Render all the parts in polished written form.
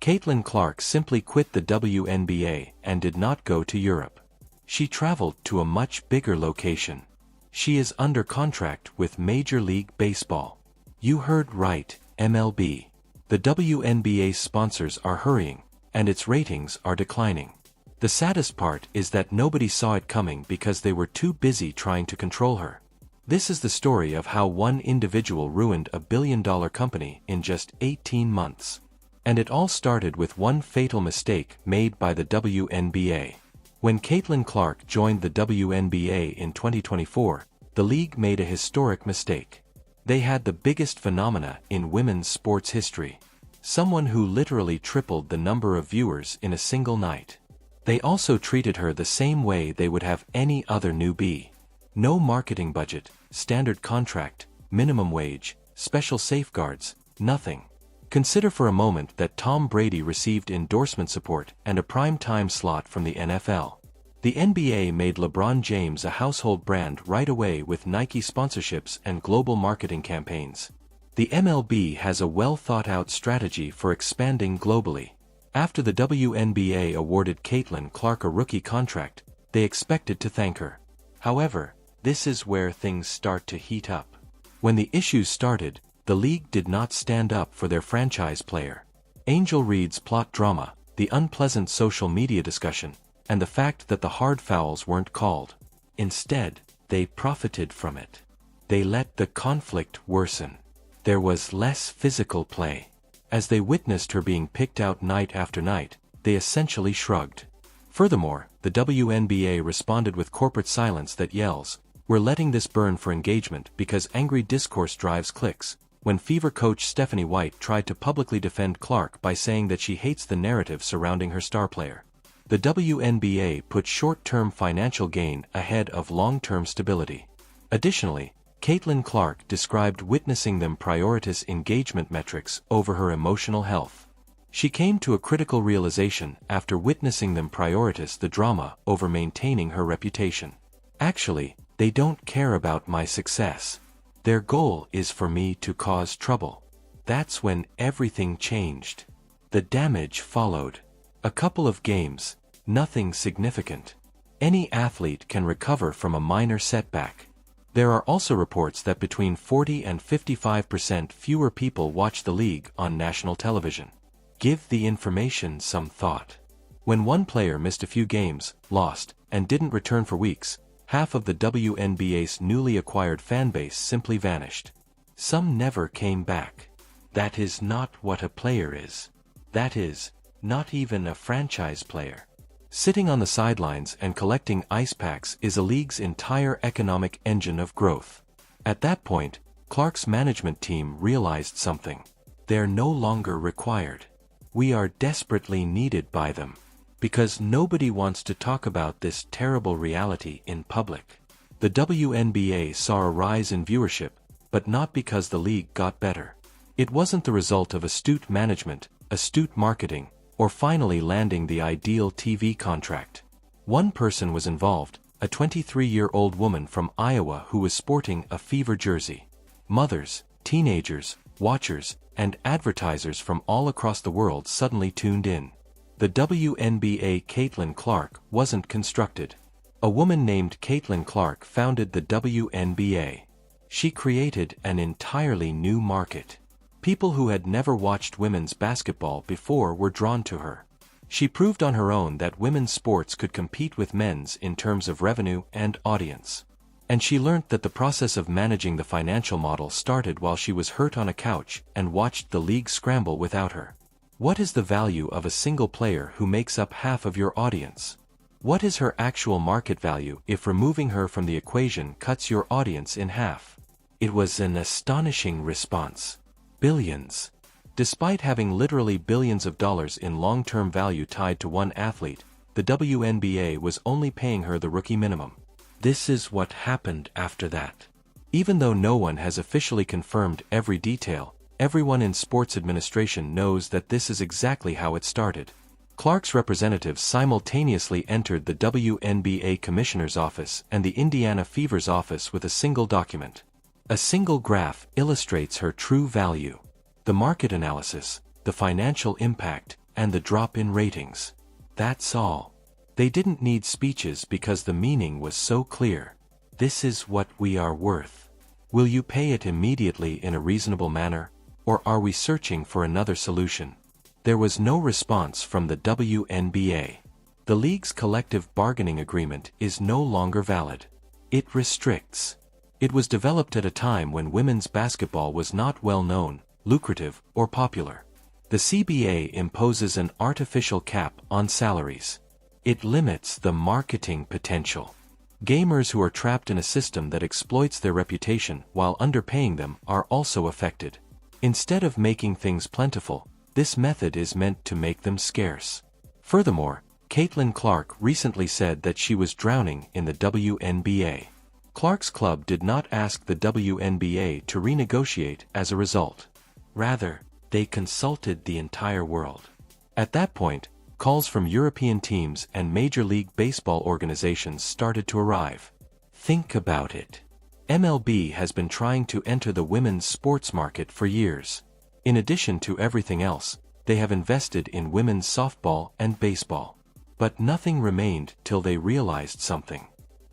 Caitlin Clark simply quit the WNBA and did not go to Europe. She traveled to a much bigger location. She is under contract with Major League Baseball. You heard right, MLB. The WNBA's sponsors are hurrying, and its ratings are declining. The saddest part is that nobody saw it coming because they were too busy trying to control her. This is the story of how one individual ruined a billion-dollar company in just 18 months. And it all started with one fatal mistake made by the WNBA. When Caitlin Clark joined the WNBA in 2024, the league made a historic mistake. They had the biggest phenomena in women's sports history. Someone who literally tripled the number of viewers in a single night. They also treated her the same way they would have any other newbie. No marketing budget, standard contract, minimum wage, special safeguards, nothing. Consider for a moment that Tom Brady received endorsement support and a prime-time slot from the NFL. The NBA made LeBron James a household brand right away with Nike sponsorships and global marketing campaigns. The MLB has a well-thought-out strategy for expanding globally. After the WNBA awarded Caitlin Clark a rookie contract, they expected to thank her. However, this is where things start to heat up. When the issues started, the league did not stand up for their franchise player. Angel Reed's plot drama, the unpleasant social media discussion, and the fact that the hard fouls weren't called. Instead, they profited from it. They let the conflict worsen. There was less physical play. As they witnessed her being picked out night after night, they essentially shrugged. Furthermore, the WNBA responded with corporate silence that yells, "We're letting this burn for engagement because angry discourse drives clicks," when Fever coach Stephanie White tried to publicly defend Clark by saying that she hates the narrative surrounding her star player. The WNBA put short-term financial gain ahead of long-term stability. Additionally, Caitlin Clark described witnessing them prioritize engagement metrics over her emotional health. She came to a critical realization after witnessing them prioritize the drama over maintaining her reputation. "Actually, they don't care about my success. Their goal is for me to cause trouble." That's when everything changed. The damage followed. A couple of games, nothing significant. Any athlete can recover from a minor setback. There are also reports that between 40 and 55% fewer people watch the league on national television. Give the information some thought. When one player missed a few games, lost, and didn't return for weeks, half of the WNBA's newly acquired fanbase simply vanished. Some never came back. That is not what a player is. That is, not even a franchise player. Sitting on the sidelines and collecting ice packs is a league's entire economic engine of growth. At that point, Clark's management team realized something. They're no longer required. We are desperately needed by them. Because nobody wants to talk about this terrible reality in public. The WNBA saw a rise in viewership, but not because the league got better. It wasn't the result of astute management, astute marketing, or finally landing the ideal TV contract. One person was involved, a 23-year-old woman from Iowa who was sporting a Fever jersey. Mothers, teenagers, watchers, and advertisers from all across the world suddenly tuned in. The WNBA Caitlin Clark wasn't constructed. A woman named Caitlin Clark founded the WNBA. She created an entirely new market. People who had never watched women's basketball before were drawn to her. She proved on her own that women's sports could compete with men's in terms of revenue and audience. And she learned that the process of managing the financial model started while she was hurt on a couch and watched the league scramble without her. What is the value of a single player who makes up half of your audience? What is her actual market value if removing her from the equation cuts your audience in half? It was an astonishing response. Billions. Despite having literally billions of dollars in long-term value tied to one athlete, the WNBA was only paying her the rookie minimum. This is what happened after that. Even though no one has officially confirmed every detail, everyone in sports administration knows that this is exactly how it started. Clark's representatives simultaneously entered the WNBA Commissioner's office and the Indiana Fever's office with a single document. A single graph illustrates her true value. The market analysis, the financial impact, and the drop in ratings. That's all. They didn't need speeches because the meaning was so clear. This is what we are worth. Will you pay it immediately in a reasonable manner, or are we searching for another solution? There was no response from the WNBA. The league's collective bargaining agreement is no longer valid. It restricts. It was developed at a time when women's basketball was not well known, lucrative, or popular. The CBA imposes an artificial cap on salaries. It limits the marketing potential. Gamers who are trapped in a system that exploits their reputation while underpaying them are also affected. Instead of making things plentiful, this method is meant to make them scarce. Furthermore, Caitlin Clark recently said that she was drowning in the WNBA. Clark's club did not ask the WNBA to renegotiate as a result. Rather, they consulted the entire world. At that point, calls from European teams and Major League Baseball organizations started to arrive. Think about it. MLB has been trying to enter the women's sports market for years. In addition to everything else, they have invested in women's softball and baseball. But nothing remained till they realized something.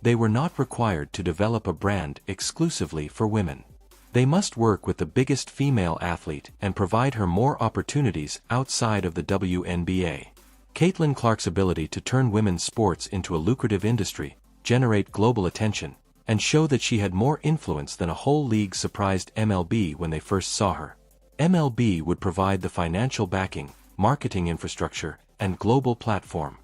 They were not required to develop a brand exclusively for women. They must work with the biggest female athlete and provide her more opportunities outside of the WNBA. Caitlin Clark's ability to turn women's sports into a lucrative industry, generate global attention, and show that she had more influence than a whole league surprised MLB when they first saw her. MLB would provide the financial backing, marketing infrastructure, and global platform.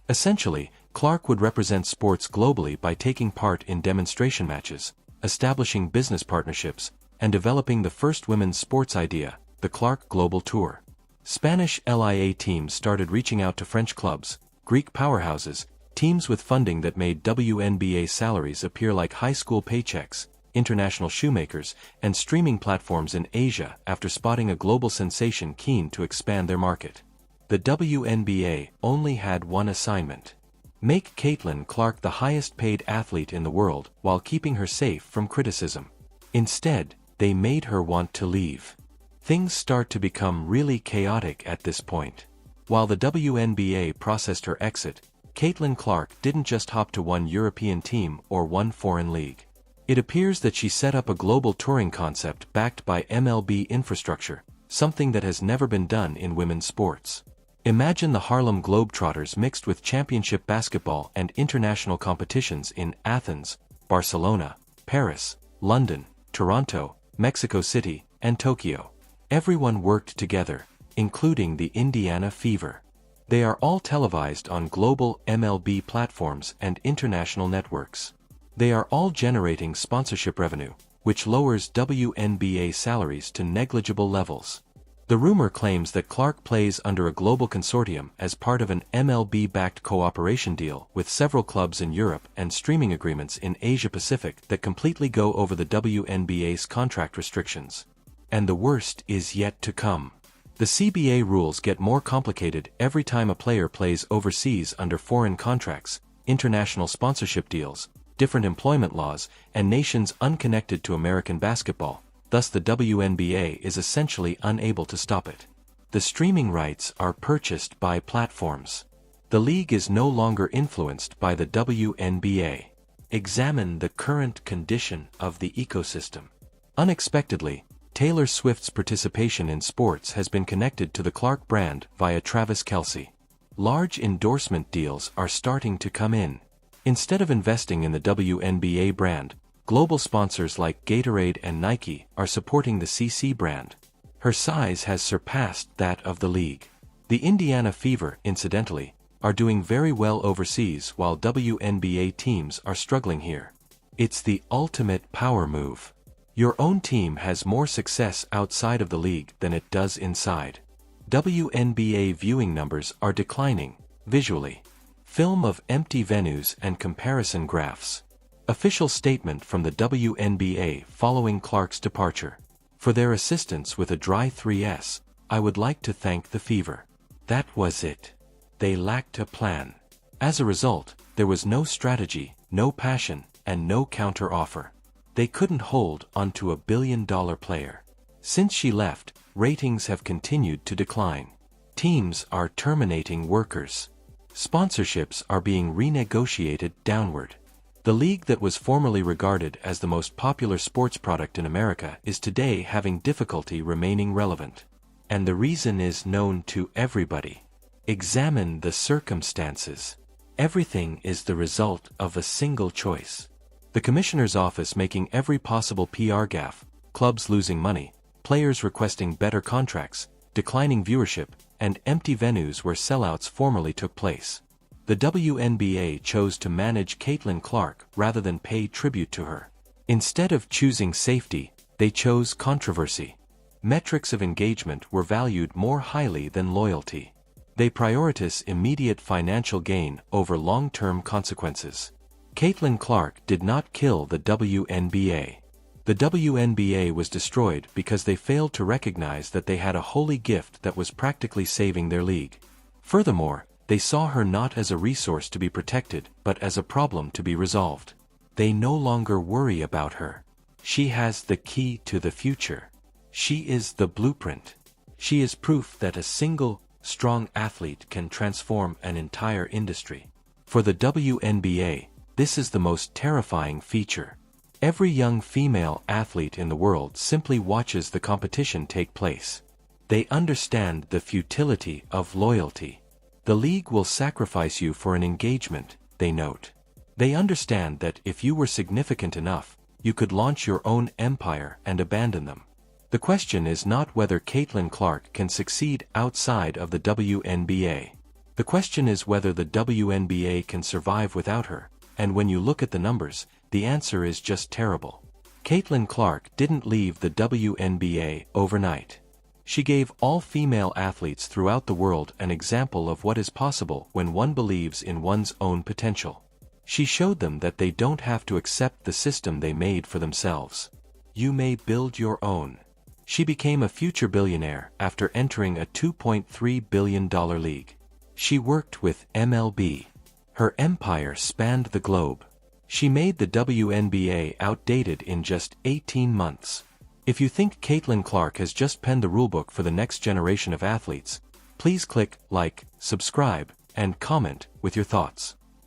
Essentially, Clark would represent sports globally by taking part in demonstration matches, establishing business partnerships, and developing the first women's sports idea, the Clark Global Tour. Spanish LIA teams started reaching out to French clubs, Greek powerhouses, teams with funding that made WNBA salaries appear like high school paychecks, international shoemakers, and streaming platforms in Asia after spotting a global sensation keen to expand their market. The WNBA only had one assignment: make Caitlin Clark the highest-paid athlete in the world while keeping her safe from criticism. Instead, they made her want to leave. Things start to become really chaotic at this point. While the WNBA processed her exit, Caitlin Clark didn't just hop to one European team or one foreign league. It appears that she set up a global touring concept backed by MLB infrastructure, something that has never been done in women's sports. Imagine the Harlem Globetrotters mixed with championship basketball and international competitions in Athens, Barcelona, Paris, London, Toronto, Mexico City, and Tokyo. Everyone worked together, including the Indiana Fever. They are all televised on global MLB platforms and international networks. They are all generating sponsorship revenue, which lowers WNBA salaries to negligible levels. The rumor claims that Clark plays under a global consortium as part of an MLB-backed cooperation deal with several clubs in Europe and streaming agreements in Asia-Pacific that completely go over the WNBA's contract restrictions. And the worst is yet to come. The CBA rules get more complicated every time a player plays overseas under foreign contracts, international sponsorship deals, different employment laws, and nations unconnected to American basketball. Thus the WNBA is essentially unable to stop it. The streaming rights are purchased by platforms. The league is no longer influenced by the WNBA. Examine the current condition of the ecosystem. Unexpectedly, Taylor Swift's participation in sports has been connected to the Clark brand via Travis Kelce. Large endorsement deals are starting to come in. Instead of investing in the WNBA brand, global sponsors like Gatorade and Nike are supporting the CC brand. Her size has surpassed that of the league. The Indiana Fever, incidentally, are doing very well overseas while WNBA teams are struggling here. It's the ultimate power move. Your own team has more success outside of the league than it does inside. WNBA viewing numbers are declining, visually. Film of empty venues and comparison graphs. Official statement from the WNBA following Clark's departure. For their assistance with a dry 3S, I would like to thank the Fever. That was it. They lacked a plan. As a result, there was no strategy, no passion, and no counter-offer. They couldn't hold onto $1 billion player. Since she left, ratings have continued to decline. Teams are terminating workers. Sponsorships are being renegotiated downward. The league that was formerly regarded as the most popular sports product in America is today having difficulty remaining relevant. And the reason is known to everybody. Examine the circumstances. Everything is the result of a single choice. The commissioner's office making every possible PR gaffe, clubs losing money, players requesting better contracts, declining viewership, and empty venues where sellouts formerly took place. The WNBA chose to manage Caitlin Clark rather than pay tribute to her. Instead of choosing safety, they chose controversy. Metrics of engagement were valued more highly than loyalty. They prioritized immediate financial gain over long-term consequences. Caitlin Clark did not kill the WNBA. The WNBA was destroyed because they failed to recognize that they had a holy gift that was practically saving their league. Furthermore, they saw her not as a resource to be protected, but as a problem to be resolved. They no longer worry about her. She has the key to the future. She is the blueprint. She is proof that a single, strong athlete can transform an entire industry. For the WNBA, this is the most terrifying feature. Every young female athlete in the world simply watches the competition take place. They understand the futility of loyalty. The league will sacrifice you for an engagement, they note. They understand that if you were significant enough, you could launch your own empire and abandon them. The question is not whether Caitlin Clark can succeed outside of the WNBA. The question is whether the WNBA can survive without her, and when you look at the numbers, the answer is just terrible. Caitlin Clark didn't leave the WNBA overnight. She gave all female athletes throughout the world an example of what is possible when one believes in one's own potential. She showed them that they don't have to accept the system they made for themselves. You may build your own. She became a future billionaire after entering a $2.3 billion league. She worked with MLB. Her empire spanned the globe. She made the WNBA outdated in just 18 months. If you think Caitlin Clark has just penned the rulebook for the next generation of athletes, please click like, subscribe, and comment with your thoughts.